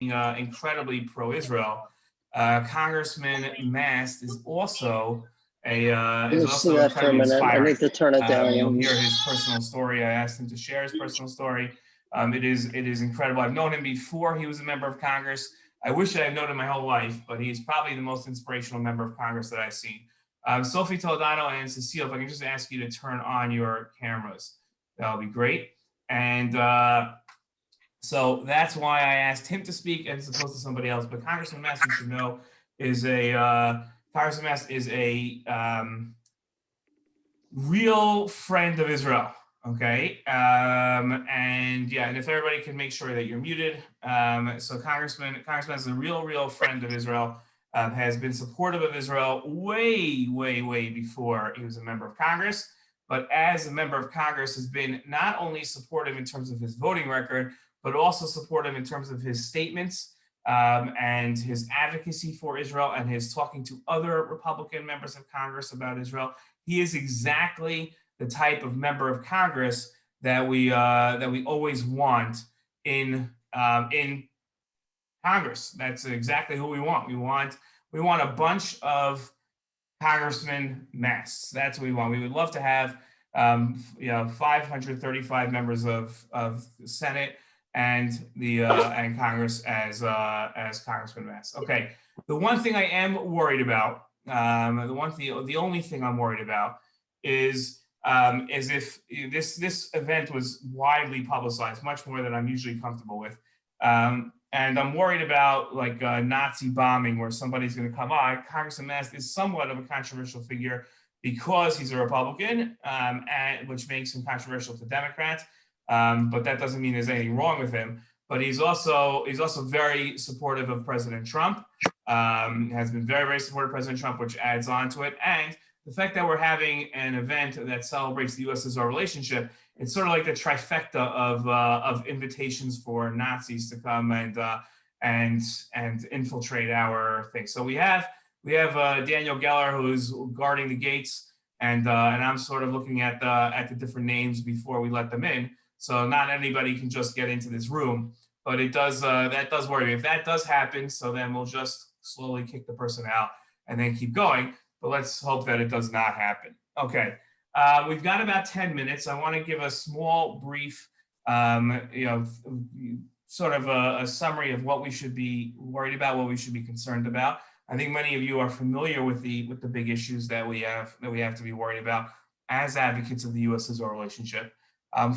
incredibly pro-Israel. Congressman Mast is also Let me see that for a incredibly minute. I inspiring. need to turn it You'll down. hear his personal story. I asked him to share his personal story. It is incredible. I've known him before he was a member of Congress. I wish I had known him my whole life, but he's probably the most inspirational member of Congress that I've seen. Sophie Toledano and Cecile, if I can just ask you to turn on your cameras, that'll be great. And so that's why I asked him to speak as opposed to somebody else. But Congressman Mast, you should know, is a Congressman Mast is a real friend of Israel. Okay, and yeah, and if everybody can make sure that you're muted. So Congressman is a real friend of Israel. Has been supportive of Israel way before he was a member of Congress. But as a member of Congress, has been not only supportive in terms of his voting record, but also supportive in terms of his statements and his advocacy for Israel and his talking to other Republican members of Congress about Israel. He is exactly the type of member of Congress that we always want in Congress. That's exactly who we want. We want a bunch of Congressman Masts. That's what we want. We would love to have 535 members of the Senate and the and Congress as Congressman Mast. Okay, the one thing I am worried about, the only thing I'm worried about is if this event was widely publicized, much more than I'm usually comfortable with. And I'm worried about like Nazi bombing, where somebody's going to come on. Congressman Mast is somewhat of a controversial figure because he's a Republican, which makes him controversial to Democrats. But that doesn't mean there's anything wrong with him. But he's also very supportive of President Trump. Has been very supportive of President Trump, which adds on to it. And the fact that we're having an event that celebrates the U.S.-Israel relationship, it's sort of like the trifecta of invitations for Nazis to come and infiltrate our thing. So we have Daniel Geller, who's guarding the gates, and I'm sort of looking at the different names before we let them in. So not anybody can just get into this room, but it does that does worry me. If that does happen, so then we'll just slowly kick the person out and then keep going. But let's hope that it does not happen. Okay, we've got about 10 minutes. I want to give a small, brief, sort of a summary of what we should be worried about, what we should be concerned about. I think many of you are familiar with the big issues that we have to be worried about as advocates of the U.S.-Israel relationship.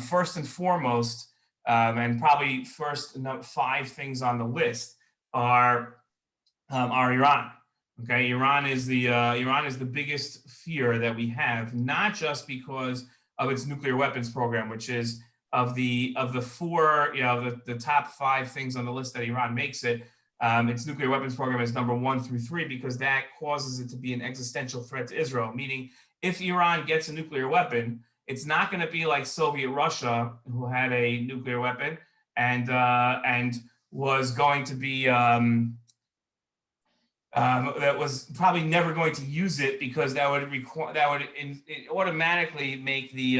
First and foremost, and probably first 5 things on the list are Iran. Okay, Iran is the biggest fear that we have, not just because of its nuclear weapons program, which is of the 4, the top 5 things on the list that Iran makes it. Its nuclear weapons program is number 1 through 3 because that causes it to be an existential threat to Israel. Meaning, if Iran gets a nuclear weapon, it's not going to be like Soviet Russia, who had a nuclear weapon and was going to be that was probably never going to use it because that would automatically make the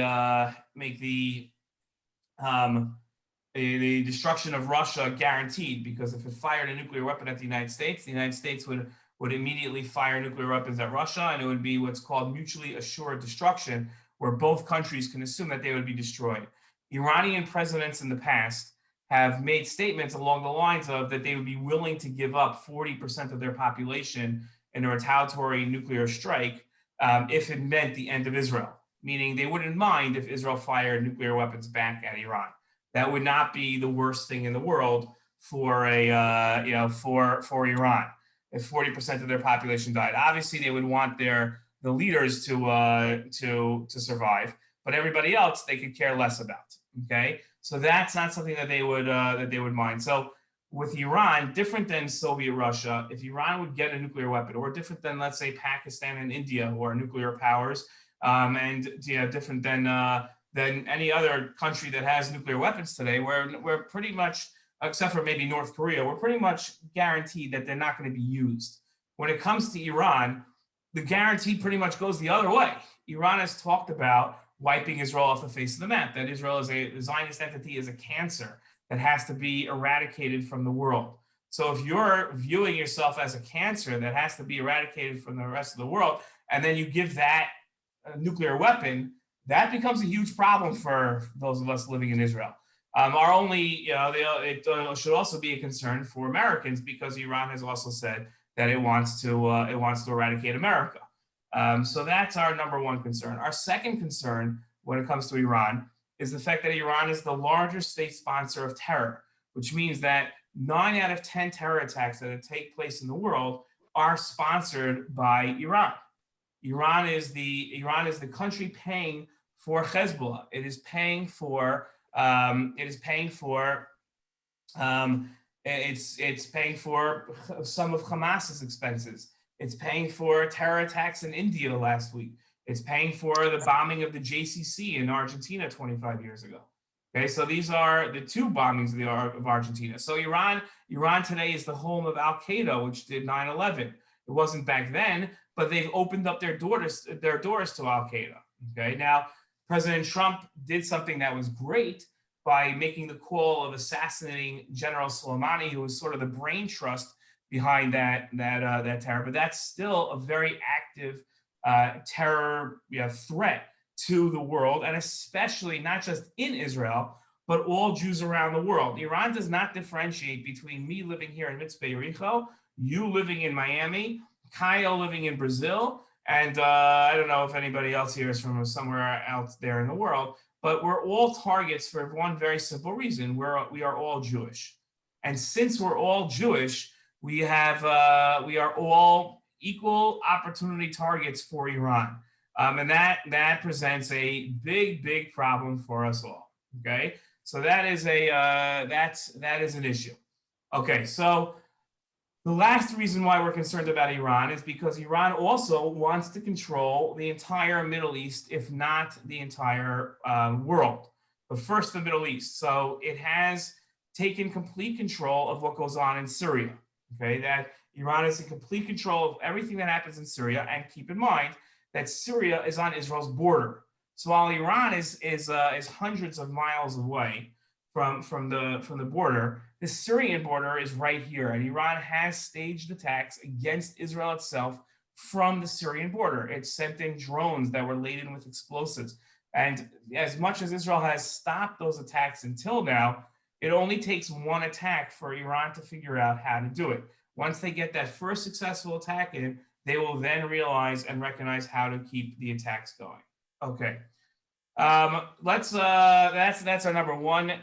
destruction of Russia guaranteed, because if it fired a nuclear weapon at the United States would immediately fire nuclear weapons at Russia, and it would be what's called mutually assured destruction, where both countries can assume that they would be destroyed. Iranian presidents in the past have made statements along the lines of that they would be willing to give up 40% of their population in a retaliatory nuclear strike if it meant the end of Israel, meaning they wouldn't mind if Israel fired nuclear weapons back at Iran. That would not be the worst thing in the world for for Iran if 40% of their population died. Obviously, they would want the leaders to survive, but everybody else they could care less about. Okay, so that's not something that they would mind. So with Iran, different than Soviet Russia, if Iran would get a nuclear weapon, or different than, let's say, Pakistan and India, who are nuclear powers, and different than any other country that has nuclear weapons today, we're pretty much, except for maybe North Korea, we're pretty much guaranteed that they're not going to be used. When it comes to Iran, the guarantee pretty much goes the other way. Iran has talked about wiping Israel off the face of the map, that Israel is the Zionist entity is a cancer that has to be eradicated from the world. So if you're viewing yourself as a cancer that has to be eradicated from the rest of the world, and then you give that a nuclear weapon, that becomes a huge problem for those of us living in Israel. Our only, it should also be a concern for Americans, because Iran has also said that it wants to eradicate America. So that's our number one concern. Our second concern when it comes to Iran is the fact that Iran is the largest state sponsor of terror, which means that 9 out of 10 terror attacks that take place in the world are sponsored by Iran. Iran is the country paying for Hezbollah. It is paying for it's paying for some of Hamas's expenses. It's paying for terror attacks in India last week. It's paying for the bombing of the JCC in Argentina 25 years ago. Okay, so these are the two bombings of Argentina. So Iran today is the home of Al Qaeda, which did 9/11. It wasn't back then, but they've opened up their doors to Al Qaeda. Okay, now President Trump did something that was great by making the call of assassinating General Soleimani, who was sort of the brain trust behind that terror. But that's still a very active terror threat to the world, and especially not just in Israel, but all Jews around the world. Iran does not differentiate between me living here in Mitzvah Yericho, you living in Miami, Kyle living in Brazil, and I don't know if anybody else here is from somewhere else there in the world, but we're all targets for one very simple reason: we are all Jewish, and since we're all Jewish, we are all equal opportunity targets for Iran. And that presents a big problem for us all. Okay, so that is an issue. Okay, so the last reason why we're concerned about Iran is because Iran also wants to control the entire Middle East, if not the entire world, but first the Middle East. So it has taken complete control of what goes on in Syria. Okay, that Iran is in complete control of everything that happens in Syria, and keep in mind that Syria is on Israel's border. So while Iran is hundreds of miles away from the border, the Syrian border is right here, and Iran has staged attacks against Israel itself from the Syrian border. It sent in drones that were laden with explosives. And as much as Israel has stopped those attacks until now, it only takes one attack for Iran to figure out how to do it. Once they get that first successful attack in, they will then realize and recognize how to keep the attacks going. Okay, that's our number one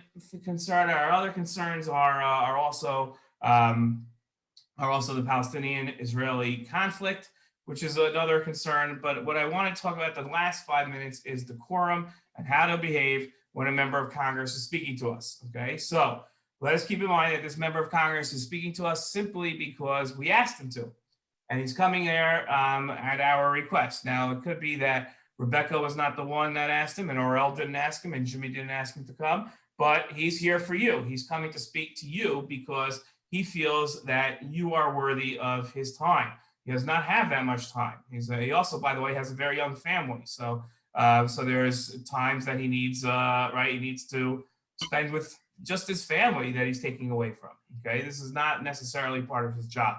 concern. Our other concerns are also the Palestinian-Israeli conflict, which is another concern. But what I want to talk about the last 5 minutes is decorum and how to behave when a member of Congress is speaking to us. Okay, so let us keep in mind that this member of Congress is speaking to us simply because we asked him to. And he's coming there at our request. Now, it could be that Rebecca was not the one that asked him, and Orel didn't ask him, and Jimmy didn't ask him to come, but he's here for you. He's coming to speak to you because he feels that you are worthy of his time. He does not have that much time. He also, by the way, has a very young family. So there's times that he needs, he needs to spend with just his family that he's taking away from. Okay, this is not necessarily part of his job.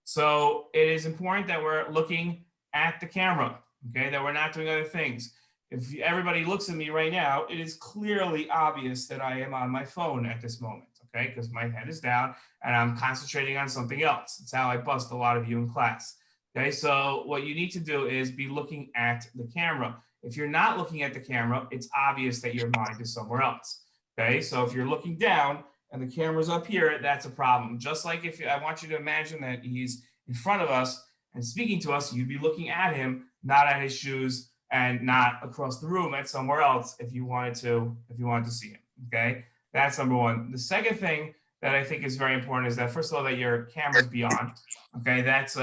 So it is important that we're looking at the camera, okay, that we're not doing other things. If everybody looks at me right now, it is clearly obvious that I am on my phone at this moment, okay, because my head is down and I'm concentrating on something else. That's how I bust a lot of you in class. Okay, so what you need to do is be looking at the camera. If you're not looking at the camera, it's obvious that your mind is somewhere else. Okay, so if you're looking down and the camera's up here, that's a problem. Just like if I want you to imagine that he's in front of us and speaking to us, you'd be looking at him, not at his shoes and not across the room at somewhere else if you wanted to see him. Okay, that's number one. The second thing that I think is very important is that, first of all, that your camera's be on. Okay, that's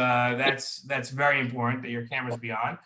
very important that your camera's be on.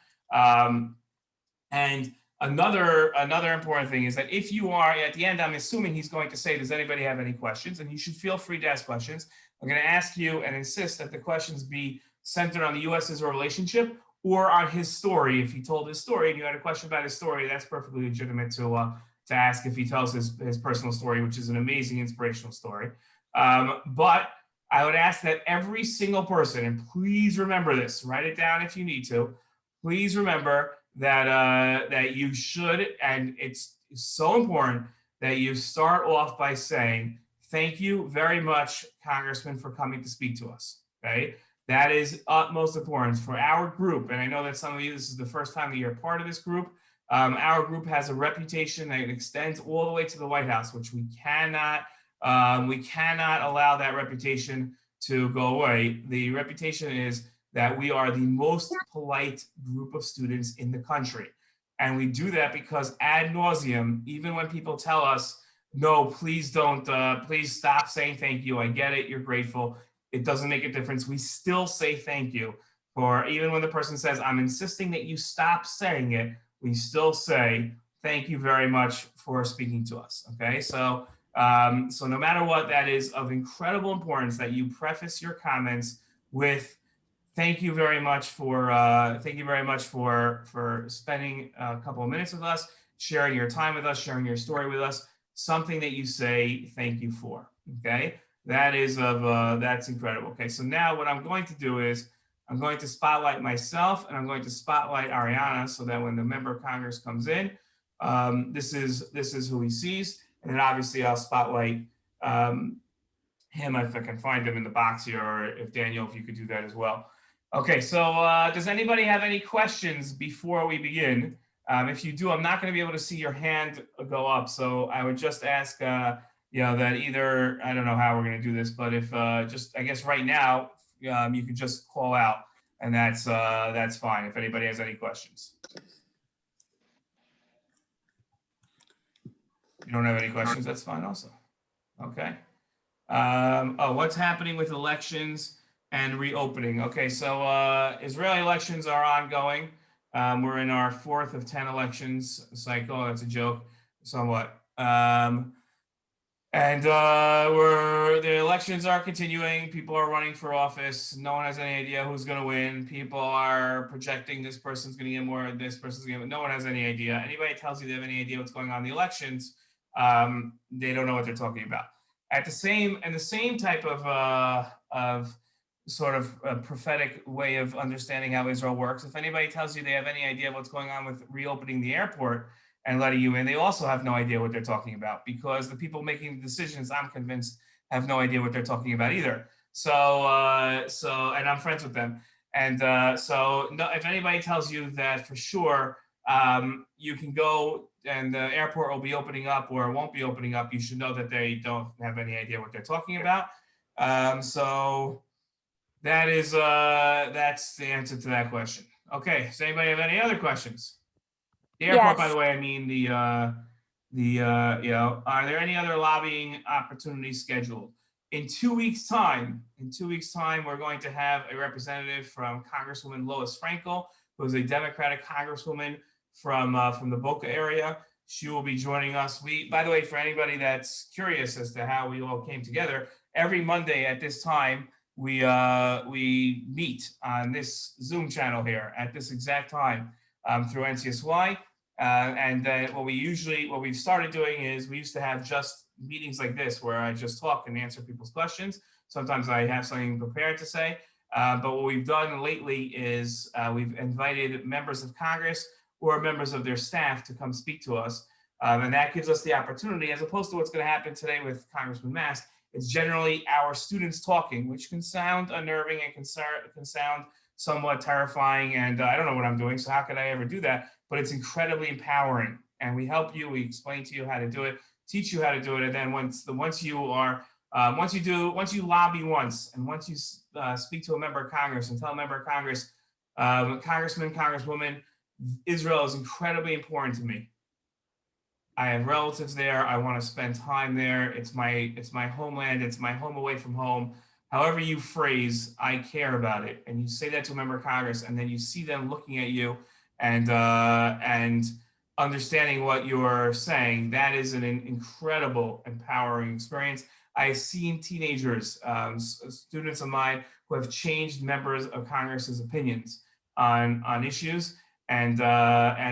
And another important thing is that if you are at the end, I'm assuming he's going to say, does anybody have any questions? And you should feel free to ask questions. I'm going to ask you and insist that the questions be centered on the U.S.-Israel relationship or on his story. If he told his story and you had a question about his story, that's perfectly legitimate to ask if he tells his personal story, which is an amazing, inspirational story. But I would ask that every single person, and please remember this, write it down if you need to. Please remember that you should, and it's so important that you start off by saying, thank you very much, Congressman, for coming to speak to us. Okay. That is utmost importance for our group. And I know that some of you, this is the first time that you're part of this group. Our group has a reputation that extends all the way to the White House, which we cannot allow that reputation to go away. The reputation is that we are the most polite group of students in the country. And we do that because ad nauseum, even when people tell us, no, please don't, please stop saying thank you. I get it, you're grateful. It doesn't make a difference. We still say thank you. For even when the person says, I'm insisting that you stop saying it, we still say, thank you very much for speaking to us, okay? So no matter what, that is of incredible importance that you preface your comments with, thank you very much for spending a couple of minutes with us, sharing your time with us, sharing your story with us, something that you say thank you for, okay? That's incredible. Okay, so now what I'm going to do is I'm going to spotlight myself and I'm going to spotlight Ariana so that when the member of Congress comes in, this is who he sees. And then obviously I'll spotlight him if I can find him in the box here, or if Daniel, if you could do that as well. Okay, so does anybody have any questions before we begin? If you do, I'm not going to be able to see your hand go up. So I would just ask, that either, I don't know how we're going to do this, but if just, I guess right now, you could just call out, and that's fine if anybody has any questions. You don't have any questions, that's fine also. Okay. What's happening with elections and reopening? Okay, so Israeli elections are ongoing. We're in our 4th of 10 elections cycle. That's a joke, somewhat. The elections are continuing. People are running for office. No one has any idea who's going to win. People are projecting this person's going to get more, this person's going to get more. No one has any idea. Anybody tells you they have any idea what's going on in the elections, they don't know what they're talking about. The same type of sort of prophetic way of understanding how Israel works. If anybody tells you they have any idea what's going on with reopening the airport and letting you in, they also have no idea what they're talking about, because the people making the decisions, I'm convinced, have no idea what they're talking about either. So and I'm friends with them. And no, if anybody tells you that for sure, you can go and the airport will be opening up or it won't be opening up, you should know that they don't have any idea what they're talking about. So that's the answer to that question. Okay, does anybody have any other questions? The airport, yes. By the way, I mean are there any other lobbying opportunities scheduled? In 2 weeks' time, we're going to have a representative from Congresswoman Lois Frankel, who is a Democratic Congresswoman from the Boca area. She will be joining us. By the way, for anybody that's curious as to how we all came together, every Monday at this time, we meet on this Zoom channel here at this exact time through NCSY. And then what we've started doing is we used to have just meetings like this where I just talk and answer people's questions. Sometimes I have something prepared to say, but what we've done lately is we've invited members of Congress or members of their staff to come speak to us. And that gives us the opportunity, as opposed to what's going to happen today with Congressman Mast. It's generally our students talking, which can sound unnerving and can sound somewhat terrifying. And I don't know what I'm doing, so how could I ever do that? But it's incredibly empowering. And we help you, we explain to you how to do it, teach you how to do it. And then once you lobby once, and once you speak to a member of Congress and tell a member of Congress, Congressman, Congresswoman, Israel is incredibly important to me. I have relatives there. I want to spend time there. It's my homeland. It's my home away from home. However you phrase, I care about it. And you say that to a member of Congress, and then you see them looking at you and understanding what you're saying. That is an incredible, empowering experience. I've seen teenagers, students of mine, who have changed members of Congress's opinions on issues. And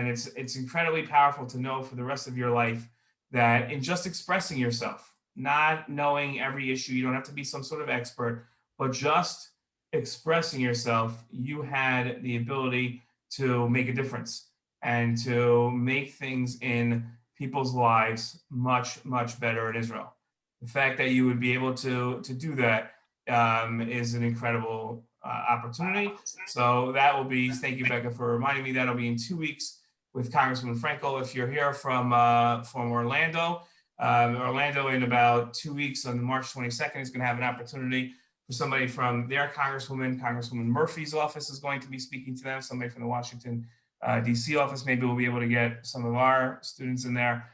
it's incredibly powerful to know for the rest of your life that in just expressing yourself, not knowing every issue. You don't have to be some sort of expert, but just expressing yourself, you had the ability to make a difference and to make things in people's lives much, much better in Israel. The fact that you would be able to do that is an incredible opportunity. So that will be, thank you, Becca, for reminding me. That'll be in 2 weeks with Congressman Frankel. If you're here from Orlando, Orlando in about 2 weeks on March 22nd is going to have an opportunity for somebody from their Congresswoman Murphy's office is going to be speaking to them, somebody from the Washington DC office. Maybe we'll be able to get some of our students in there.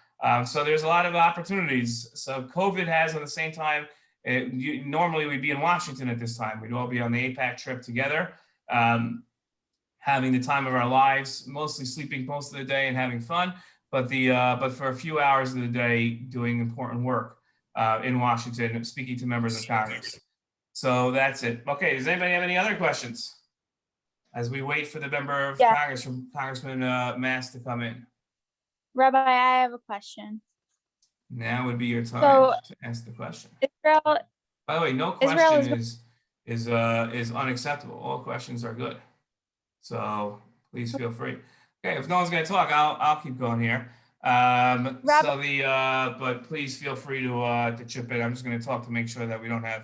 So there's a lot of opportunities. So COVID has, at the same time, normally we'd be in Washington at this time. We'd all be on the APAC trip together, having the time of our lives, mostly sleeping most of the day and having fun, but for a few hours of the day doing important work in Washington, speaking to members of Congress. So that's it. Okay, does anybody have any other questions as we wait for the member of Congress, from Congressman Mast, to come in? Rabbi, I have a question. Now would be your time to ask the question. Israel, by the way, no question is unacceptable. All questions are good. So please feel free. Okay, if no one's going to talk, I'll keep going here. But please feel free to chip in. I'm just going to talk to make sure that we don't have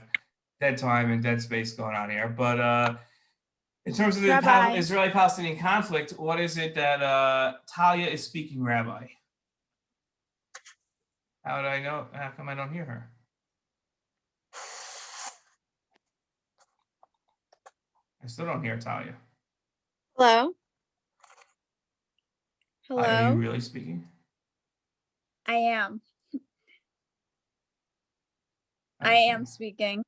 dead time and dead space going on here. But in terms of the Israeli-Palestinian conflict, what is it that Talia is speaking, Rabbi? How do I know? How come I don't hear her? I still don't hear Talia. Hello? Hello? Are you really speaking? I am. I am speaking.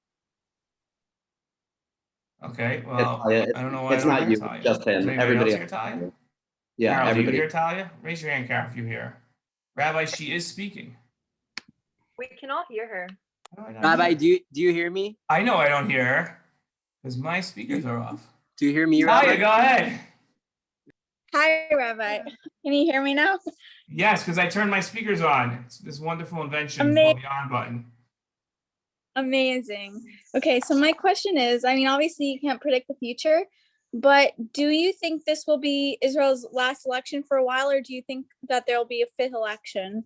Okay, well, Talia. I don't know why It's I don't not hear you, Talia. just him. Does anybody Everybody else hear Talia? Yeah, Carol, everybody. do you hear Talia? Raise your hand, Carol, if you hear her. Rabbi, she is speaking. We can all hear her. Rabbi, do you hear me? I know I don't hear her because my speakers are off. Do you hear me, Talia, Rabbi? go ahead. Hi, Rabbi. Can you hear me now? Yes, because I turned my speakers on. It's this wonderful invention called the on button. Amazing. Okay, so my question is, I mean, obviously you can't predict the future, but do you think this will be Israel's last election for a while, or do you think that there'll be a fifth election?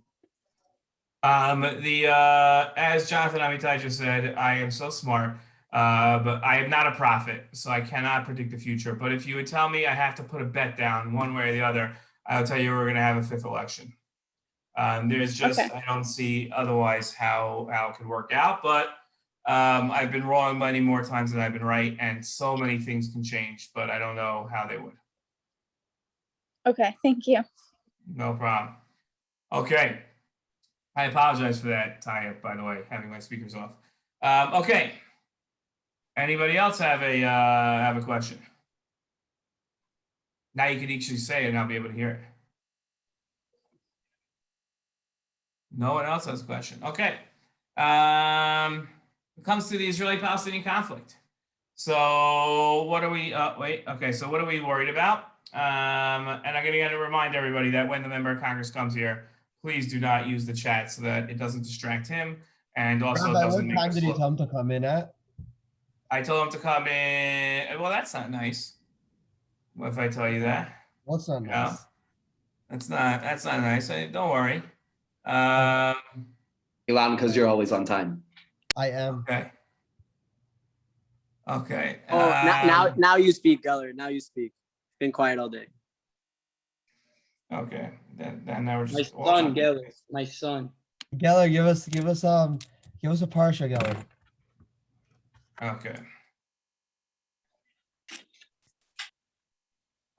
As Jonathan Amitai just said, I am so smart, but I am not a prophet, so I cannot predict the future. But if you would tell me I have to put a bet down one way or the other, I will tell you we're going to have a fifth election. There's just, I don't see otherwise how it could work out, but I've been wrong many more times than I've been right, and so many things can change, but I don't know how they would. Okay, thank you. No problem. Okay. I apologize for that tie-up, by the way, having my speakers off. Okay. Anybody else have a question? Now you can actually say it and I'll be able to hear it. No one else has a question. Okay. It comes to the Israeli-Palestinian conflict. So what are we, so what are we worried about? And I'm going to remind everybody that when the member of Congress comes here, please do not use the chat so that it doesn't distract him, and also Rabbi, doesn't make what time us did you look. tell him to come in at? I told him to come in. Well, that's not nice. What if I tell you that? What's not nice? No, that's not nice. Don't worry. You allow him because you're always on time. I am. Okay. Okay. Oh, now you speak, Geller. Now you speak. Been quiet all day. Okay. Then now we're just My son, Geller. My son. Geller, give us a parsha, Geller. Okay.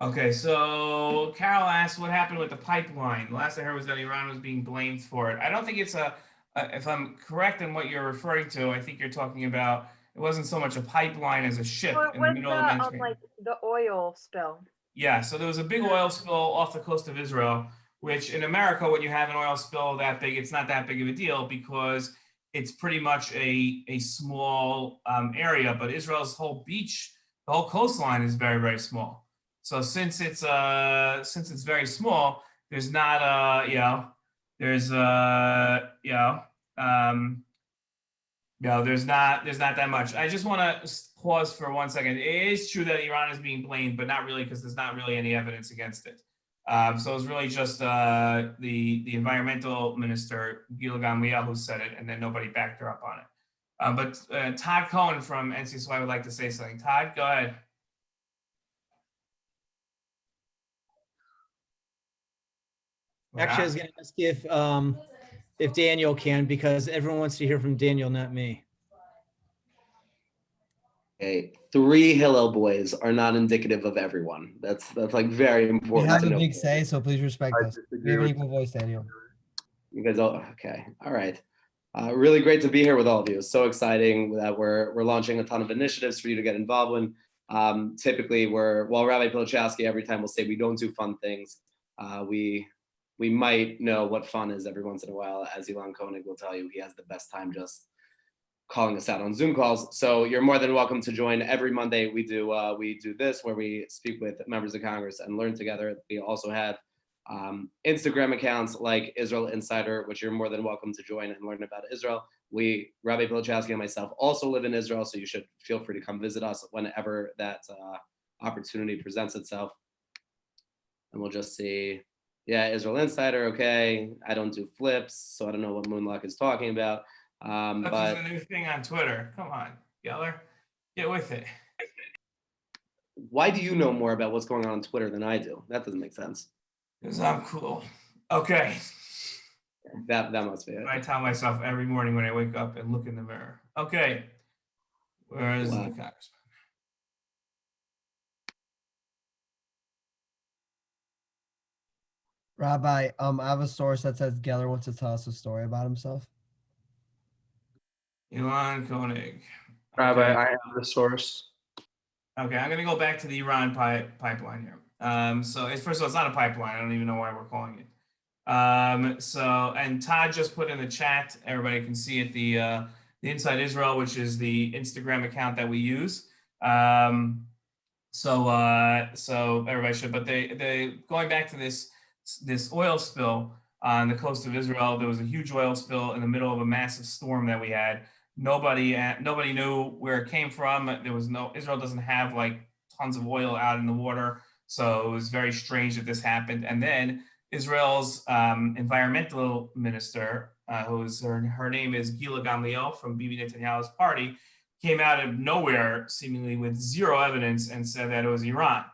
Okay, so Carol asked what happened with the pipeline. The last I heard was that Iran was being blamed for it. I don't think it's if I'm correct in what you're referring to, I think you're talking about, it wasn't so much a pipeline as a ship in the middle of the Mediterranean. Like the oil spill. Yeah, so there was a big oil spill off the coast of Israel, which in America, when you have an oil spill that big, it's not that big of a deal because it's pretty much a small area, but Israel's whole beach, the whole coastline is very, very small. So since it's very small, there's not No, there's not that much. I just want to pause for 1 second. It is true that Iran is being blamed, but not really, because there's not really any evidence against it. So it's really just the environmental minister, Gil Gamliel, who said it, and then nobody backed her up on it. But Todd Cohen from NCSY would like to say something. Todd, go ahead. Actually, I was going to ask if Daniel can, because everyone wants to hear from Daniel, not me. Okay, 3 Hillel boys are not indicative of everyone. That's like very We important have to a know. big say, so please respect us. We have an equal voice, Daniel. You guys all okay? All right. Really great to be here with all of you. So exciting that we're launching a ton of initiatives for you to get involved in. Typically, Rabbi Pilachowski every time will say we don't do fun things. We might know what fun is every once in a while. As Ilan Koenig will tell you, he has the best time just calling us out on Zoom calls. So you're more than welcome to join. Every Monday we do this where we speak with members of Congress and learn together. We also have Instagram accounts like Israel Insider, which you're more than welcome to join and learn about Israel. Rabbi Pilachowski and myself also live in Israel, so you should feel free to come visit us whenever that opportunity presents itself. And we'll just see. Yeah, Israel Insider, okay. I don't do flips, so I don't know what Moonlock is talking about. But a new thing on Twitter. Come on, Geller, get with it. Why do you know more about what's going on Twitter than I do? That doesn't make sense. Because I'm cool. Okay. That must be it. I tell myself every morning when I wake up and look in the mirror. Okay. Where is the congressman? Rabbi, I have a source that says Geller wants to tell us a story about himself. Ilan Koenig. Rabbi, Okay. I have the source. Okay, I'm gonna go back to the Iran pipeline here. So first of all, it's not a pipeline. I don't even know why we're calling it. And Todd just put in the chat. Everybody can see it. The Inside Israel, which is the Instagram account that we use. So everybody should. But they going back to this oil spill on the coast of Israel. There was a huge oil spill in the middle of a massive storm that we had. Nobody knew where it came from. Israel doesn't have like tons of oil out in the water, so it was very strange that this happened. And then Israel's environmental minister, her name is Gila Gamliel from Bibi Netanyahu's party, came out of nowhere, seemingly with zero evidence, and said that it was Iran.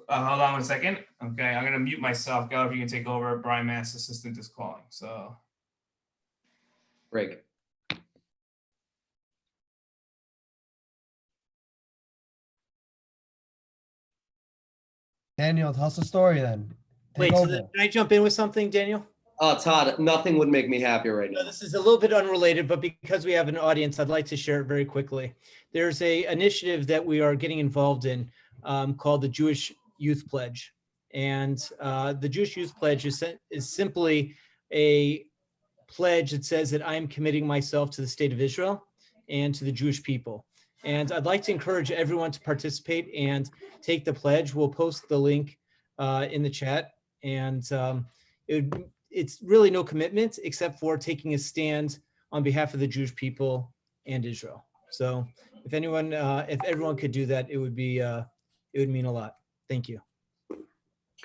Hold on 1 second. Okay, I'm going to mute myself. Go, if you can take over. Brian Mast's assistant is calling. So, Great. Daniel, tell us a story then. Wait, so can I jump in with something, Daniel? Todd, nothing would make me happier right now. No, this is a little bit unrelated, but because we have an audience, I'd like to share it very quickly. There's a initiative that we are getting involved in called the Jewish Youth Pledge. And the Jewish Youth Pledge is simply a pledge that says that I am committing myself to the state of Israel and to the Jewish people. And I'd like to encourage everyone to participate and take the pledge. We'll post the link in the chat. And it's really no commitment except for taking a stand on behalf of the Jewish people and Israel. So if everyone could do that, it would mean a lot. Thank you.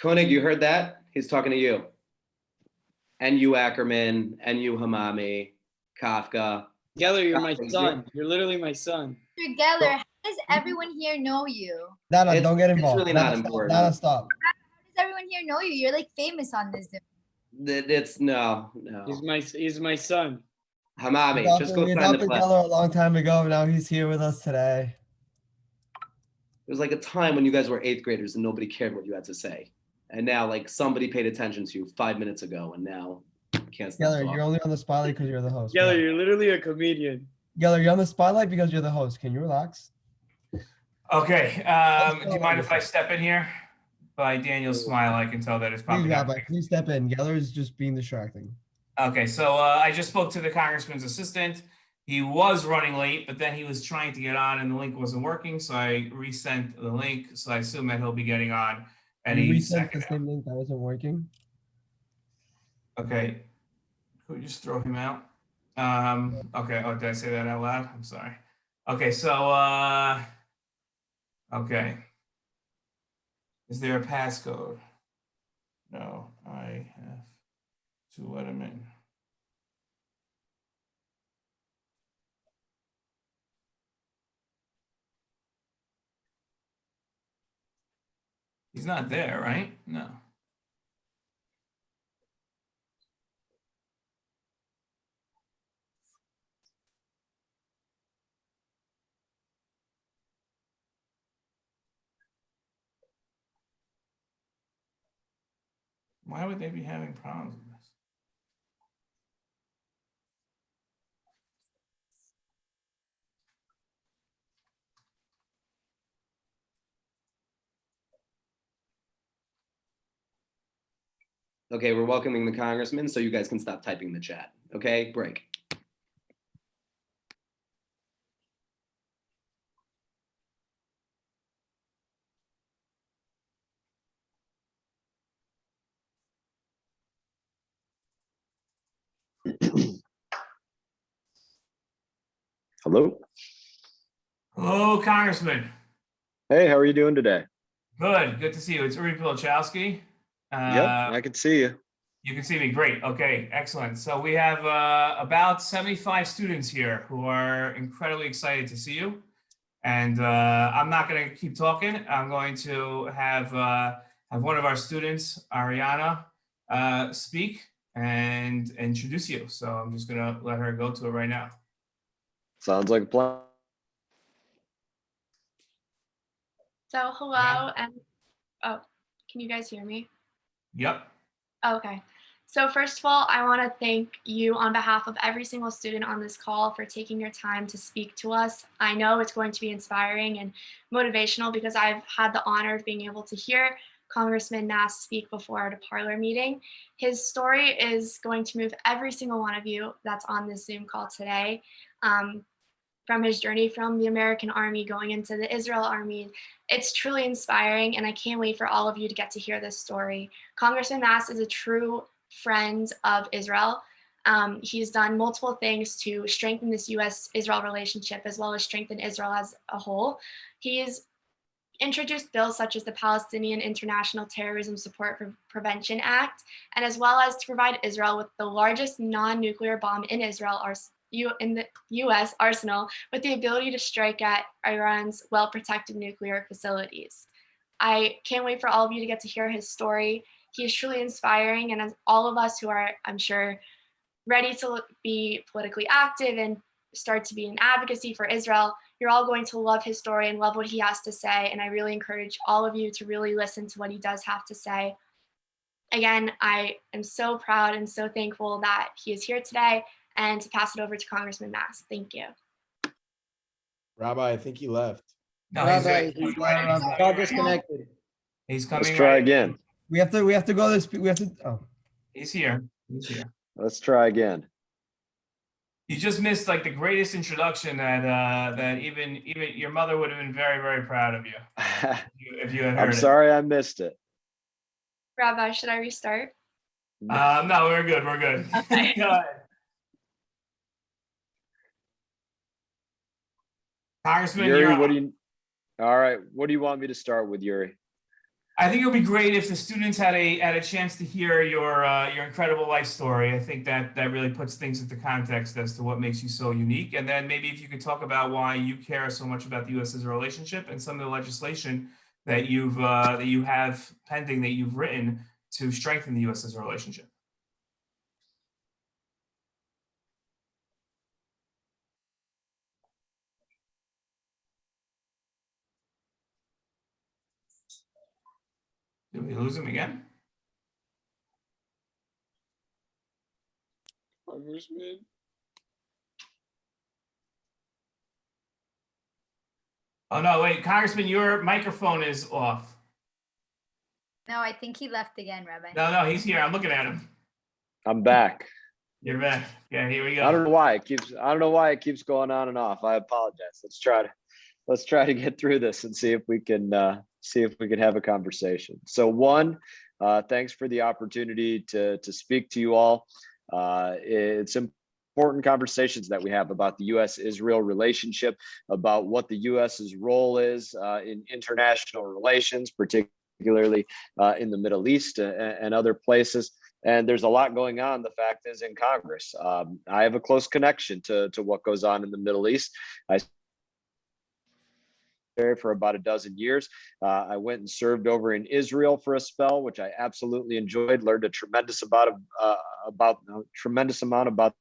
Koenig, you heard that? He's talking to you. And you, Ackerman, and you, Hamami, Kafka. Geller, you're my son. You're literally my son. Mr. Geller, how does everyone here know you? Nana, don't get involved. It's really not important. Nana, stop. How does everyone here know you? You're like famous on this Zoom. It's no. He's my son. Hamami, just go We sign the adopted pledge. Geller a long time ago. Now he's here with us today. There was like a time when you guys were 8th graders and nobody cared what you had to say. And now like somebody paid attention to you 5 minutes ago and now you can't stop Geller, talking. you're only on the spotlight because you're the host. Geller, you're literally a comedian. Geller, you're on the spotlight because you're the host. Can you relax? okay. Do you mind if I step in here? By Daniel's smile, I can tell that it's probably Please, not. Rabbi, please step in. Geller is just being distracting. Okay, so I just spoke to the congressman's assistant. He was running late, but then he was trying to get on and the link wasn't working. So I resent the link. So I assume that he'll be getting on You any resent second. the same link that wasn't working. Okay. Could we just throw him out? Okay. Oh, did I say that out loud? I'm sorry. Okay. So, okay. Is there a passcode? No, I have to let him in. He's not there, right? No. Why would they be having problems with this? Okay, we're welcoming the congressman, so you guys can stop typing in the chat. Okay, break. Hello. Hello, Congressman. Hey, how are you doing today? Good. Good to see you. It's Uri Pilachowski. Yep, I can see you. You can see me. Great. Okay, excellent. So we have about 75 students here who are incredibly excited to see you. And I'm not going to keep talking. I'm going to have one of our students, Ariana, speak and introduce you. So I'm just going to let her go to it right now. Sounds like a plan. So hello, and oh, can you guys hear me? Yep. Okay. So first of all, I want to thank you on behalf of every single student on this call for taking your time to speak to us. I know it's going to be inspiring and motivational because I've had the honor of being able to hear Congressman Mast speak before at a parlor meeting. His story is going to move every single one of you that's on this Zoom call today. From his journey from the American Army going into the Israel Army. It's truly inspiring, and I can't wait for all of you to get to hear this story. Congressman Mast is a true friend of Israel. He's done multiple things to strengthen this U.S.-Israel relationship, as well as strengthen Israel as a whole. He's introduced bills such as the Palestinian International Terrorism Support Prevention Act, and as well as to provide Israel with the largest non-nuclear bomb in Israel, in the U.S. arsenal, with the ability to strike at Iran's well-protected nuclear facilities. I can't wait for all of you to get to hear his story. He is truly inspiring, and as all of us who are, I'm sure, ready to be politically active and start to be in advocacy for Israel, you're all going to love his story and love what he has to say, and I really encourage all of you to really listen to what he does have to say. Again, I am so proud and so thankful that he is here today, and to pass it over to Congressman Mast. Thank you. Rabbi, I think he left. No, Rabbi, he's he right. got disconnected. He's coming. Let's try right again. We have to go this. We have to. Oh, He's here. He's here. Let's try again. You just missed like the greatest introduction that even your mother would have been very, very proud of you if you had heard I'm sorry I missed it. Rabbi, should I restart? No, we're good. We're good. Okay. Go ahead. Congressman, Yuri, you're what up. do you? All right, what do you want me to start with, Yuri? I think it would be great if the students had a chance to hear your incredible life story. I think that really puts things into context as to what makes you so unique. And then maybe if you could talk about why you care so much about the U.S.-Israel relationship and some of the legislation that you have pending that you've written to strengthen the U.S.-Israel relationship. Did we lose him again? Congressman. Oh, no, wait, Congressman, your microphone is off. No, I think he left again, Rabbi. No, he's here. I'm looking at him. I'm back. You're back. Yeah, here we go. I don't know why it keeps going on and off. I apologize. Let's try to get through this and see if we can have a conversation. So one, Thanks for the opportunity to speak to you all. It's important conversations that we have about the U.S.-Israel relationship, about what the U.S.'s role is in international relations, particularly in the Middle East and other places. And there's a lot going on. The fact is, in Congress, I have a close connection to what goes on in the Middle East. I there for about a dozen years. I went and served over in Israel for a spell, which I absolutely enjoyed. Learned a tremendous amount about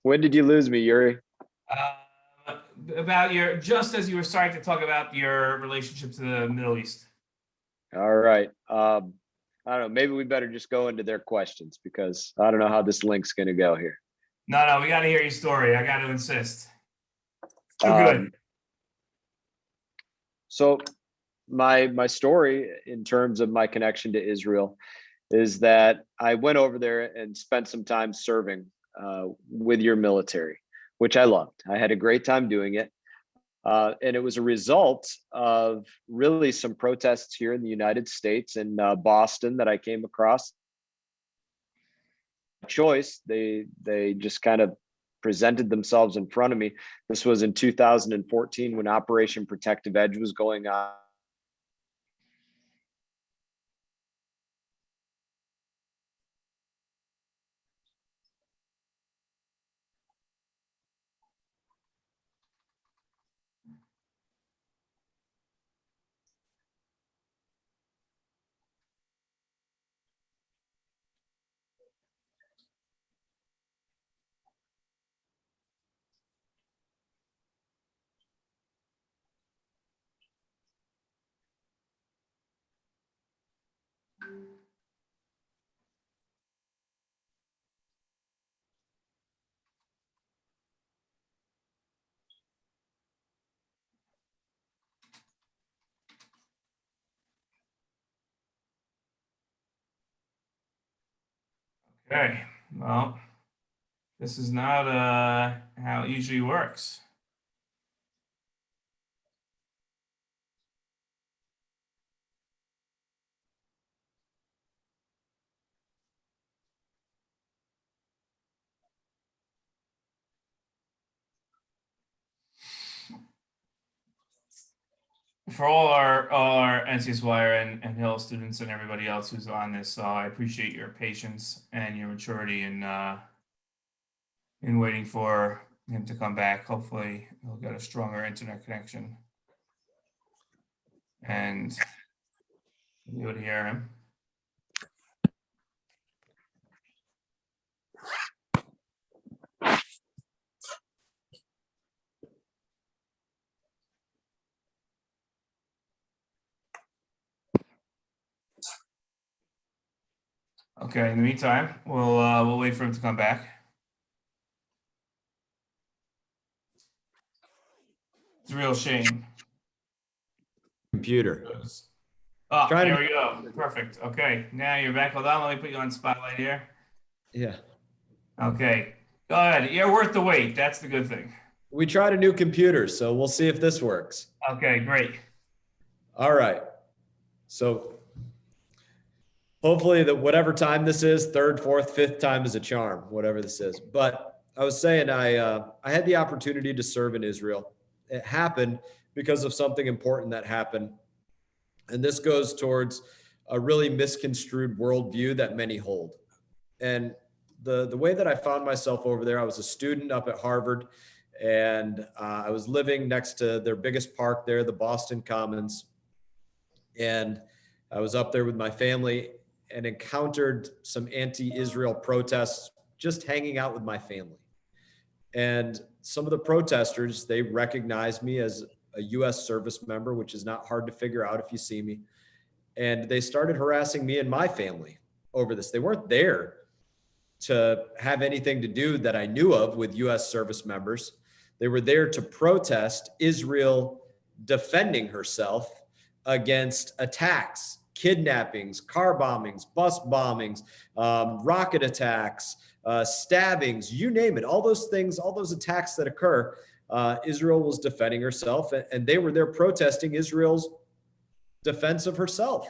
When did you lose me, Yuri? About just as you were starting to talk about your relationship to the Middle East. All right. I don't know. Maybe we better just go into their questions because I don't know how this link's going to go here. No, we got to hear your story. I got to insist. Too good. So my story in terms of my connection to Israel is that I went over there and spent some time serving with your military, which I loved. I had a great time doing it. And it was a result of really some protests here in the United States in Boston that I came across. Choice, they just kind of presented themselves in front of me. This was in 2014 when Operation Protective Edge was going on. Okay, well, this is not how it usually works. For all our NCS Wire and Hill students and everybody else who's on this, I appreciate your patience and your maturity in waiting for him to come back. Hopefully, he'll get a stronger internet connection, and you would hear him. Okay, in the meantime, we'll wait for him to come back. It's a real shame. Computer. Oh, Trying there to- we go. Perfect. Okay, now you're back. Hold on, let me put you on spotlight here. Yeah. Okay, go ahead. You're worth the wait. That's the good thing. We tried a new computer, so we'll see if this works. Okay, great. All right. So hopefully that whatever time this is, third, fourth, fifth time is a charm, whatever this is. But I was saying I had the opportunity to serve in Israel. It happened because of something important that happened. And this goes towards a really misconstrued worldview that many hold. And the way that I found myself over there, I was a student up at Harvard, and I was living next to their biggest park there, the Boston Commons. And I was up there with my family and encountered some anti-Israel protests just hanging out with my family. And some of the protesters, they recognized me as a U.S. service member, which is not hard to figure out if you see me. And they started harassing me and my family over this. They weren't there to have anything to do that I knew of with U.S. service members. They were there to protest Israel defending herself against attacks, kidnappings, car bombings, bus bombings, rocket attacks, stabbings, you name it. All those things, all those attacks that occur, Israel was defending herself, and they were there protesting Israel's defense of herself.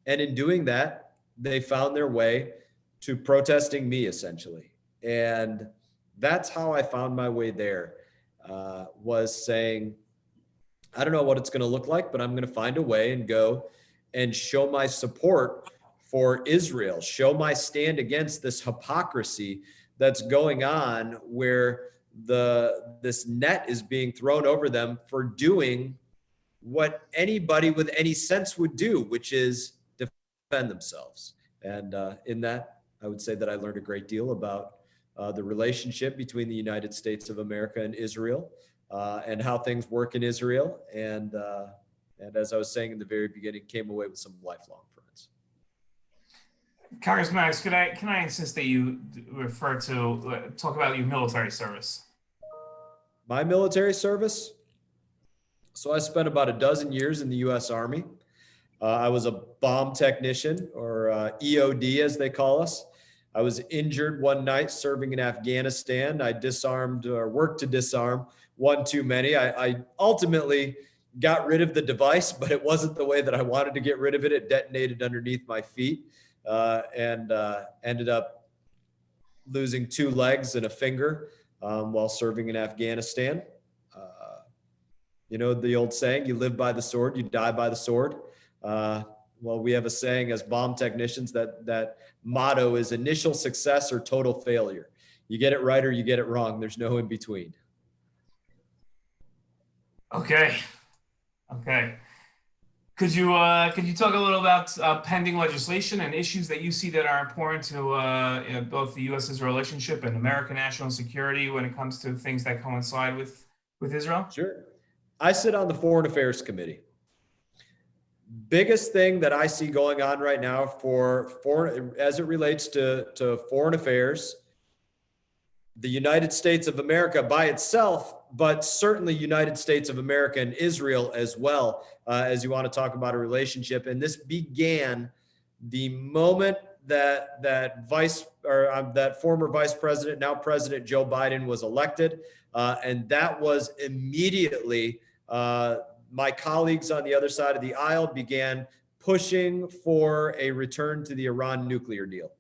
And in doing that, they found their way to protesting me, essentially. And that's how I found my way there, was saying, I don't know what it's going to look like, but I'm going to find a way and go and show my support for Israel, show my stand against this hypocrisy that's going on, where this net is being thrown over them for doing what anybody with any sense would do, which is defend themselves. And in that, I would say that I learned a great deal about the relationship between the United States of America and Israel, and how things work in Israel. And as I was saying in the very beginning, came away with some lifelong friends. Congressman, can I insist that you refer to, talk about your military service? My military service? So I spent about a dozen years in the U.S. Army. I was a bomb technician, or EOD as they call us. I was injured one night serving in Afghanistan. I disarmed, or worked to disarm, one too many. I ultimately got rid of the device, but it wasn't the way that I wanted to get rid of it. It detonated underneath my feet, and ended up losing 2 legs and a finger while serving in Afghanistan. You know the old saying, you live by the sword, you die by the sword. Well, we have a saying as bomb technicians that motto is initial success or total failure. You get it right or you get it wrong. There's no in between. Okay. Could you talk a little about pending legislation and issues that you see that are important to both the U.S.'s relationship and American national security when it comes to things that coincide with Israel? Sure. I sit on the Foreign Affairs Committee. Biggest thing that I see going on right now as it relates to foreign affairs, the United States of America by itself, but certainly United States of America and Israel as well, as you want to talk about a relationship. And this began the moment that former Vice President, now President Joe Biden was elected. And that was immediately, my colleagues on the other side of the aisle began pushing for a return to the Iran nuclear deal.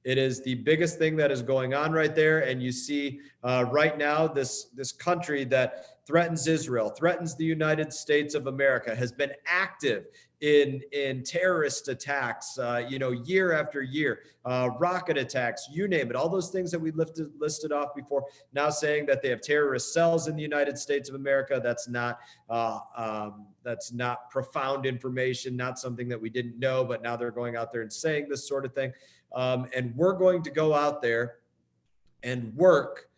It is the biggest thing that is going on right there. And you see right now, this country that threatens Israel, threatens the United States of America, has been active in terrorist attacks, year after year, rocket attacks, you name it, all those things that we listed off before, now saying that they have terrorist cells in the United States of America. That's not profound information, not something that we didn't know, but now they're going out there and saying this sort of thing. And we're going to go out there and work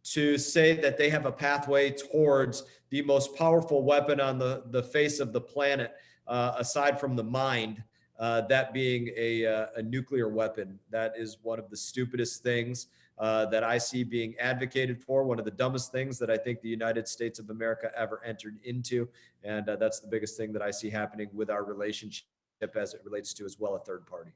to say that they have a pathway towards the most powerful weapon on the face of the planet, aside from the mind, that being a nuclear weapon. That is one of the stupidest things that I see being advocated for, one of the dumbest things that I think the United States of America ever entered into. And that's the biggest thing that I see happening with our relationship as it relates to as well a third party.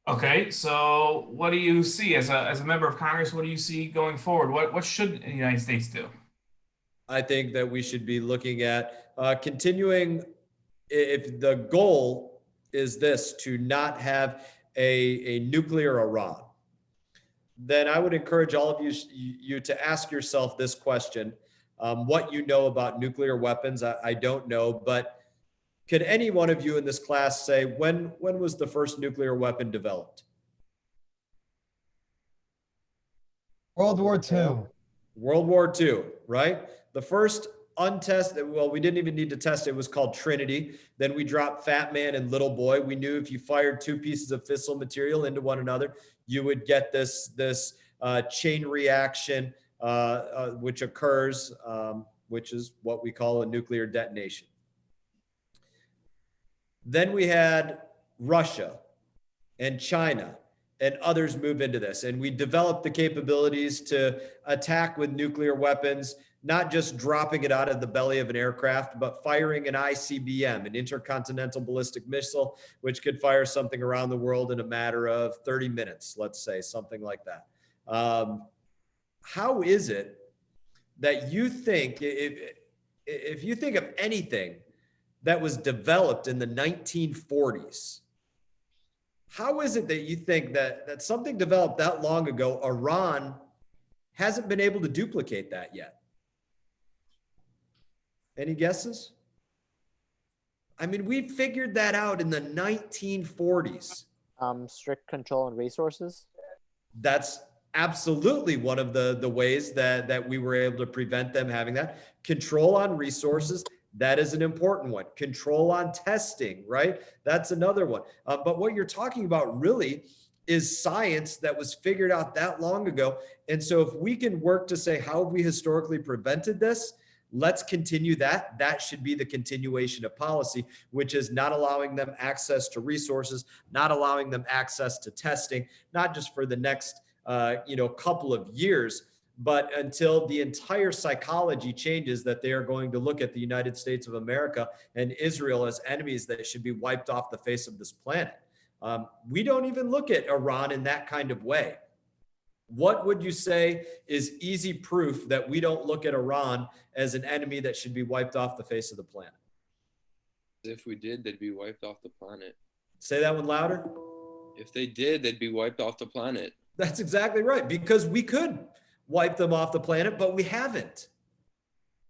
Okay, so what do you see as a member of Congress? What do you see going forward? What should the United States do? I think that we should be looking at continuing, if the goal is this, to not have a nuclear Iran, then I would encourage all of you to ask yourself this question. What you know about nuclear weapons, I don't know, but could any one of you in this class say, when was the first nuclear weapon developed? World War II. World War II, right? The first untested, well, we didn't even need to test it. It was called Trinity. Then we dropped Fat Man and Little Boy. We knew if you fired 2 pieces of fissile material into one another, you would get this chain reaction which occurs, which is what we call a nuclear detonation. Then we had Russia and China and others move into this. And we developed the capabilities to attack with nuclear weapons, not just dropping it out of the belly of an aircraft, but firing an ICBM, an intercontinental ballistic missile, which could fire something around the world in a matter of 30 minutes, let's say, something like that. How is it that you think, if you think of anything that was developed in the 1940s, how is it that you think that something developed that long ago, Iran hasn't been able to duplicate that yet? Any guesses? I mean, we figured that out in the 1940s. Strict control on resources. That's absolutely one of the ways that we were able to prevent them having that. Control on resources. That is an important one. Control on testing, right? That's another one. But what you're talking about really is science that was figured out that long ago. And so if we can work to say, how have we historically prevented this? Let's continue that. That should be the continuation of policy, which is not allowing them access to resources, not allowing them access to testing, not just for the next couple of years, but until the entire psychology changes that they are going to look at the United States of America and Israel as enemies that should be wiped off the face of this planet. We don't even look at Iran in that kind of way. What would you say is easy proof that we don't look at Iran as an enemy that should be wiped off the face of the planet? If we did, they'd be wiped off the planet. Say that one louder. If they did, they'd be wiped off the planet. That's exactly right, because we could wipe them off the planet, but we haven't.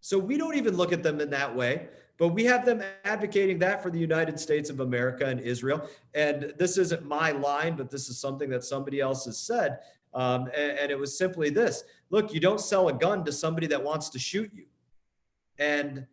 So we don't even look at them in that way, but we have them advocating that for the United States of America and Israel. And this isn't my line, but this is something that somebody else has said. And it was simply this: look, you don't sell a gun to somebody that wants to shoot you. And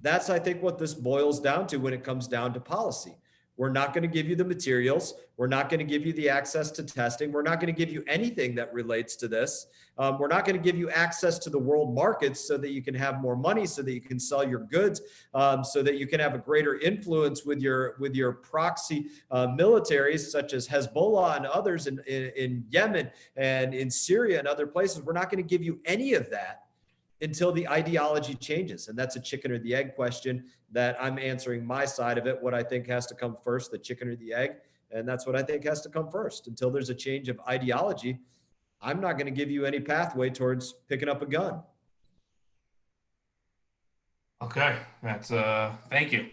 that's, I think, what this boils down to when it comes down to policy. We're not going to give you the materials. We're not going to give you the access to testing. We're not going to give you anything that relates to this. We're not going to give you access to the world markets so that you can have more money, so that you can sell your goods, so that you can have a greater influence with your proxy militaries, such as Hezbollah and others in Yemen and in Syria and other places. We're not going to give you any of that until the ideology changes. And that's a chicken or the egg question that I'm answering my side of it. What I think has to come first, the chicken or the egg. And that's what I think has to come first. Until there's a change of ideology, I'm not going to give you any pathway towards picking up a gun. Okay, that's thank you.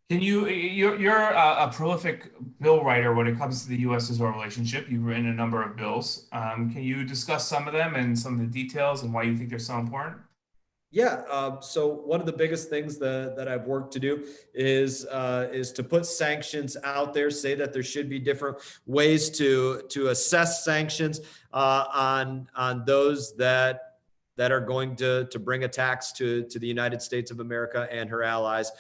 You're a prolific bill writer when it comes to the U.S.-Israel relationship. You've written a number of bills. Can you discuss some of them and some of the details and why you think they're so important? Yeah. So one of the biggest things that I've worked to do is to put sanctions out there, say that there should be different ways to assess sanctions on those that are going to bring attacks to the United States of America and her allies,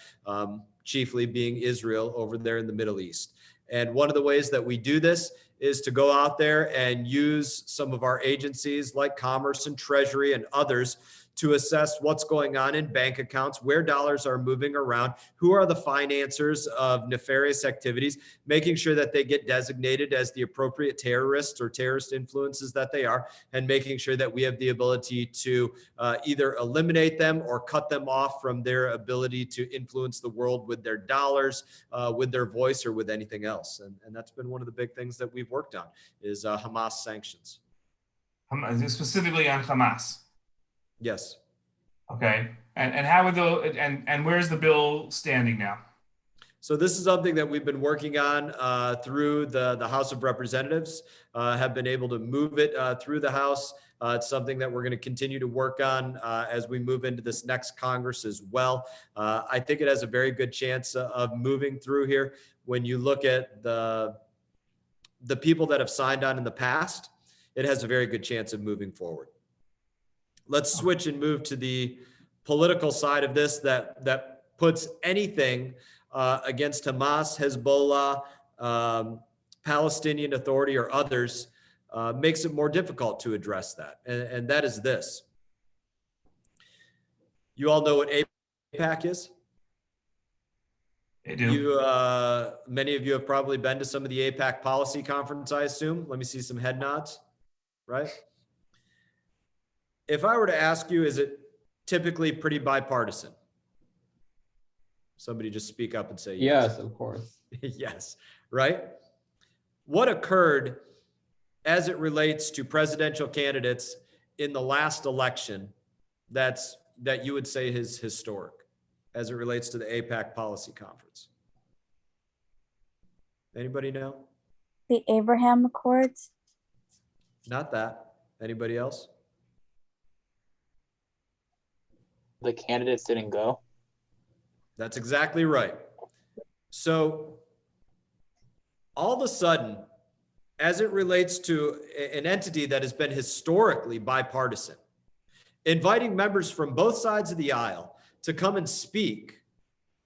chiefly being Israel over there in the Middle East. And one of the ways that we do this is to go out there and use some of our agencies like Commerce and Treasury and others to assess what's going on in bank accounts, where dollars are moving around, who are the financiers of nefarious activities, making sure that they get designated as the appropriate terrorists or terrorist influences that they are, and making sure that we have the ability to either eliminate them or cut them off from their ability to influence the world with their dollars, with their voice, or with anything else. And that's been one of the big things that we've worked on is Hamas sanctions. Specifically on Hamas. Yes. Okay. And how would those and where's the bill standing now? So this is something that we've been working on through the House of Representatives, have been able to move it through the House. It's something that we're going to continue to work on as we move into this next Congress as well. I think it has a very good chance of moving through here. When you look at the people that have signed on in the past, it has a very good chance of moving forward. Let's switch and move to the political side of this that puts anything against Hamas, Hezbollah, Palestinian Authority, or others makes it more difficult to address that. And that is this. You all know what AIPAC is? They do. Many of you have probably been to some of the AIPAC policy conference, I assume. Let me see some head nods, right? If I were to ask you, is it typically pretty bipartisan? Somebody just speak up and say yes. Yes, of course. Yes, right? What occurred as it relates to presidential candidates in the last election that you would say is historic as it relates to the AIPAC policy conference? Anybody know? The Abraham Accords. Not that. Anybody else? The candidates didn't go. That's exactly right. So all of a sudden, as it relates to an entity that has been historically bipartisan, inviting members from both sides of the aisle to come and speak,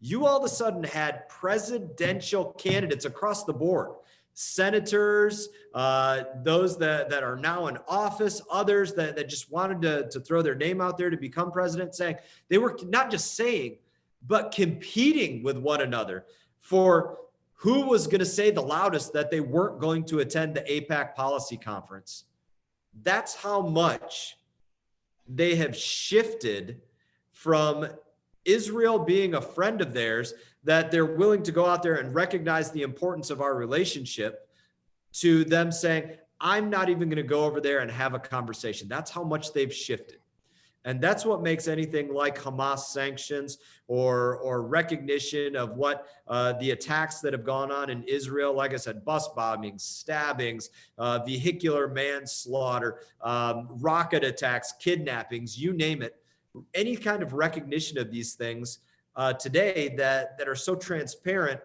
you all of a sudden had presidential candidates across the board, senators, those that are now in office, others that just wanted to throw their name out there to become president, saying they were not just saying, but competing with one another for who was going to say the loudest that they weren't going to attend the AIPAC policy conference. That's how much they have shifted from Israel being a friend of theirs, that they're willing to go out there and recognize the importance of our relationship, to them saying, I'm not even going to go over there and have a conversation. That's how much they've shifted. And that's what makes anything like Hamas sanctions or recognition of what the attacks that have gone on in Israel, like I said, bus bombings, stabbings, vehicular manslaughter, rocket attacks, kidnappings, you name it. Any kind of recognition of these things today that are so transparent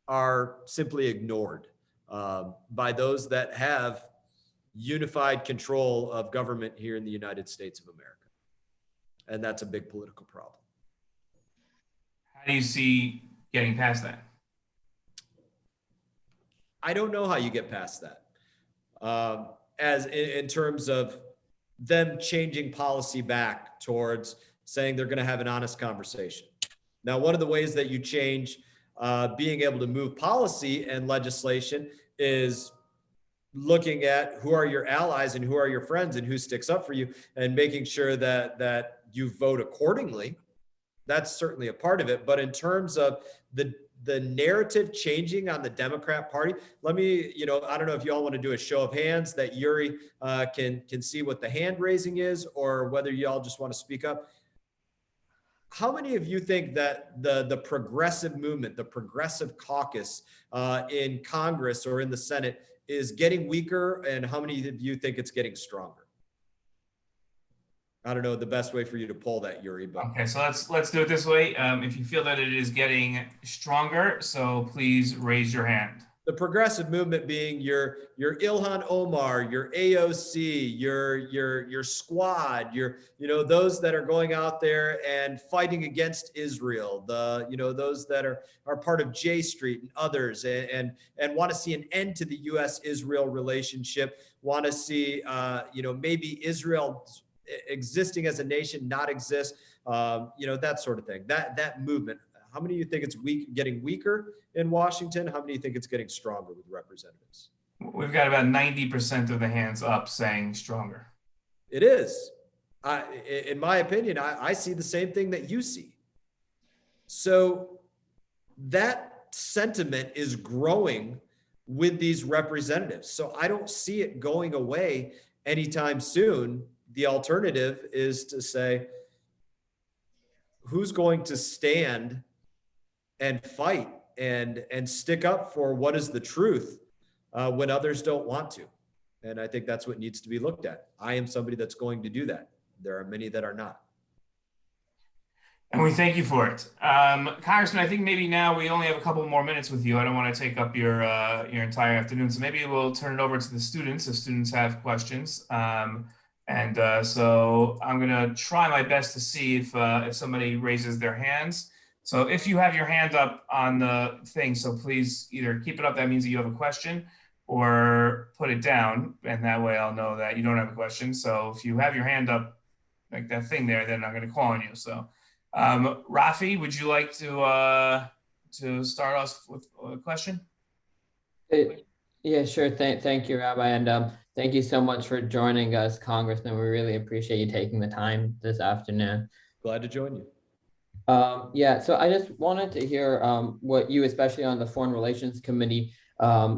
are simply ignored by those that have unified control of government here in the United States of America. And that's a big political problem. How do you see getting past that? I don't know how you get past that. As in terms of them changing policy back towards saying they're going to have an honest conversation. Now, one of the ways that you change being able to move policy and legislation is looking at who are your allies and who are your friends and who sticks up for you, and making sure that you vote accordingly. That's certainly a part of it. But in terms of the narrative changing on the Democrat Party, let me, I don't know if you all want to do a show of hands that Yuri can see what the hand raising is, or whether you all just want to speak up. How many of you think that the progressive movement, the progressive caucus in Congress or in the Senate is getting weaker, and how many of you think it's getting stronger? I don't know the best way for you to poll that, Yuri. But okay, so let's do it this way. If you feel that it is getting stronger, so please raise your hand. The progressive movement being your Ilhan Omar, your AOC, your squad, those that are going out there and fighting against Israel, those that are part of J Street and others, and want to see an end to the U.S.-Israel relationship, want to see maybe Israel existing as a nation not exist, that sort of thing. That movement. How many of you think it's getting weaker in Washington? How many of you think it's getting stronger with representatives? We've got about 90% of the hands up saying stronger. It is. In my opinion, I see the same thing that you see. So that sentiment is growing with these representatives. So I don't see it going away anytime soon. The alternative is to say, who's going to stand and fight and stick up for what is the truth when others don't want to? And I think that's what needs to be looked at. I am somebody that's going to do that. There are many that are not. And we thank you for it. Congressman, I think maybe now we only have a couple more minutes with you. I don't want to take up your entire afternoon. So maybe we'll turn it over to the students if students have questions. So I'm going to try my best to see if somebody raises their hands. So if you have your hand up on the thing, so please either keep it up. That means that you have a question, or put it down, and that way I'll know that you don't have a question. So if you have your hand up, like that thing there, then I'm going to call on you. So, Rafi, would you like to start us with a question? Yeah, sure. Thank you, Rabbi, and thank you so much for joining us, Congressman. We really appreciate you taking the time this afternoon. Glad to join you. Yeah, so I just wanted to hear what you, especially on the Foreign Relations Committee,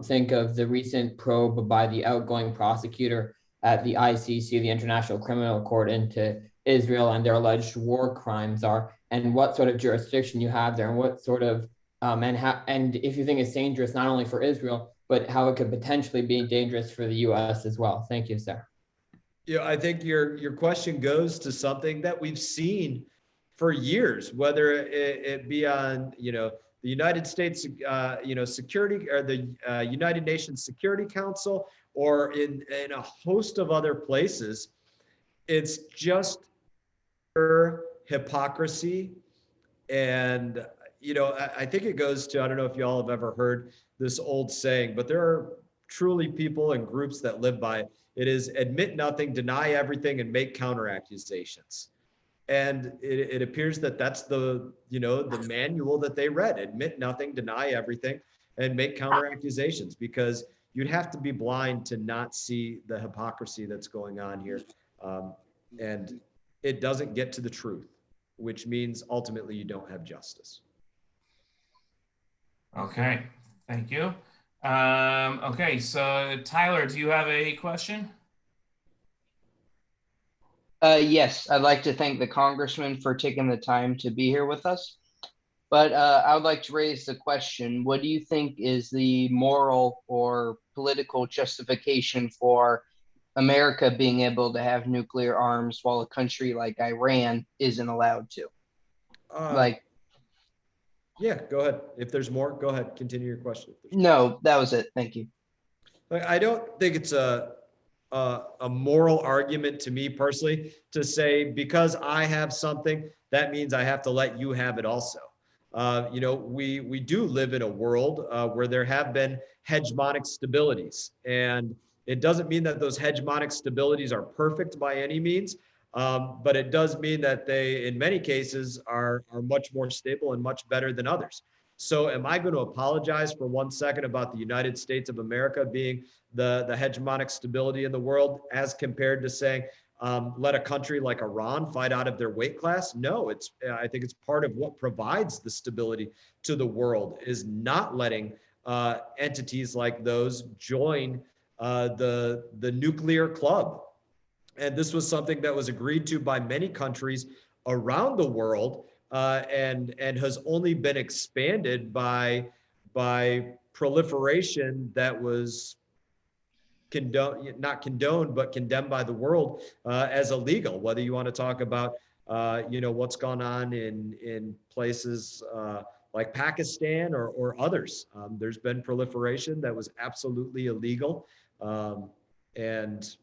think of the recent probe by the outgoing prosecutor at the ICC, the International Criminal Court, into Israel and their alleged war crimes are, and what sort of jurisdiction you have there, and what sort of and if you think it's dangerous not only for Israel, but how it could potentially be dangerous for the U.S. as well. Thank you, sir. Yeah, I think your question goes to something that we've seen for years, whether it be on, the United States, security, or the United Nations Security Council, or in a host of other places. It's just hypocrisy. And, I think it goes to, I don't know if y'all have ever heard this old saying, but there are truly people and groups that live by it. It is admit nothing, deny everything, and make counter accusations. And it appears that that's the manual that they read: admit nothing, deny everything, and make counter accusations, because you'd have to be blind to not see the hypocrisy that's going on here. And it doesn't get to the truth, which means ultimately you don't have justice. Okay, thank you. Okay, so Tyler, do you have a question? Yes, I'd like to thank the congressman for taking the time to be here with us. But I would like to raise the question: what do you think is the moral or political justification for America being able to have nuclear arms while a country like Iran isn't allowed to? Yeah, go ahead. If there's more, go ahead. Continue your question. No, that was it. Thank you. I don't think it's a moral argument to me personally to say, because I have something, that means I have to let you have it also. We do live in a world where there have been hegemonic stabilities, and it doesn't mean that those hegemonic stabilities are perfect by any means, but it does mean that they, in many cases, are much more stable and much better than others. So am I going to apologize for 1 second about the United States of America being the hegemonic stability in the world, as compared to saying, let a country like Iran fight out of their weight class? No, I think it's part of what provides the stability to the world, is not letting entities like those join the nuclear club. And this was something that was agreed to by many countries around the world, and has only been expanded by proliferation that was not condoned, but condemned by the world as illegal. Whether you want to talk about what's gone on in places like Pakistan or others, there's been proliferation that was absolutely illegal, and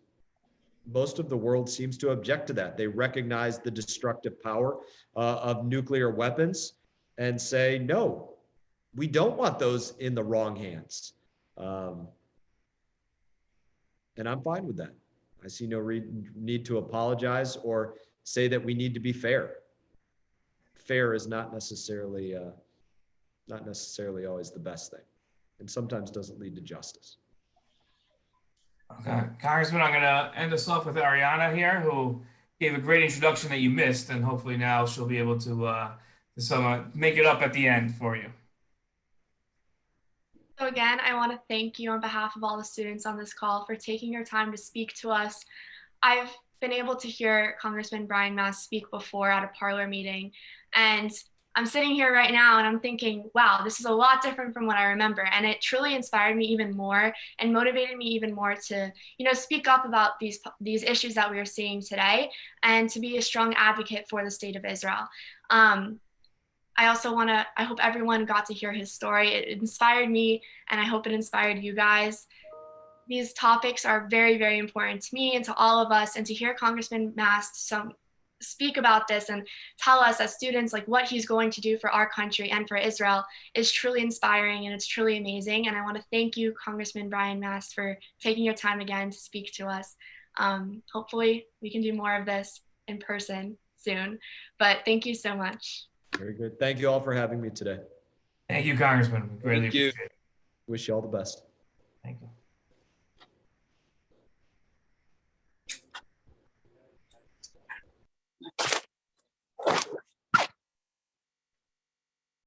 most of the world seems to object to that. They recognize the destructive power of nuclear weapons and say, no, we don't want those in the wrong hands. And I'm fine with that. I see no need to apologize or say that we need to be fair. Fair is not necessarily always the best thing, and sometimes doesn't lead to justice. Okay, Congressman, I'm going to end us off with Ariana here, who gave a great introduction that you missed, and hopefully now she'll be able to make it up at the end for you. So again, I want to thank you on behalf of all the students on this call for taking your time to speak to us. I've been able to hear Congressman Brian Mast speak before at a parlor meeting, and I'm sitting here right now and I'm thinking, wow, this is a lot different from what I remember. And it truly inspired me even more and motivated me even more to, speak up about these issues that we are seeing today, and to be a strong advocate for the state of Israel. I hope everyone got to hear his story. It inspired me, and I hope it inspired you guys. These topics are very, very important to me and to all of us, and to hear Congressman Mast speak about this and tell us as students like what he's going to do for our country and for Israel is truly inspiring and it's truly amazing. And I want to thank you, Congressman Brian Mast, for taking your time again to speak to us. Hopefully we can do more of this in person soon, but thank you so much. Very good. Thank you all for having me today. Thank you, Congressman. We greatly Thank you. appreciate it. Wish you all the best. Thank you.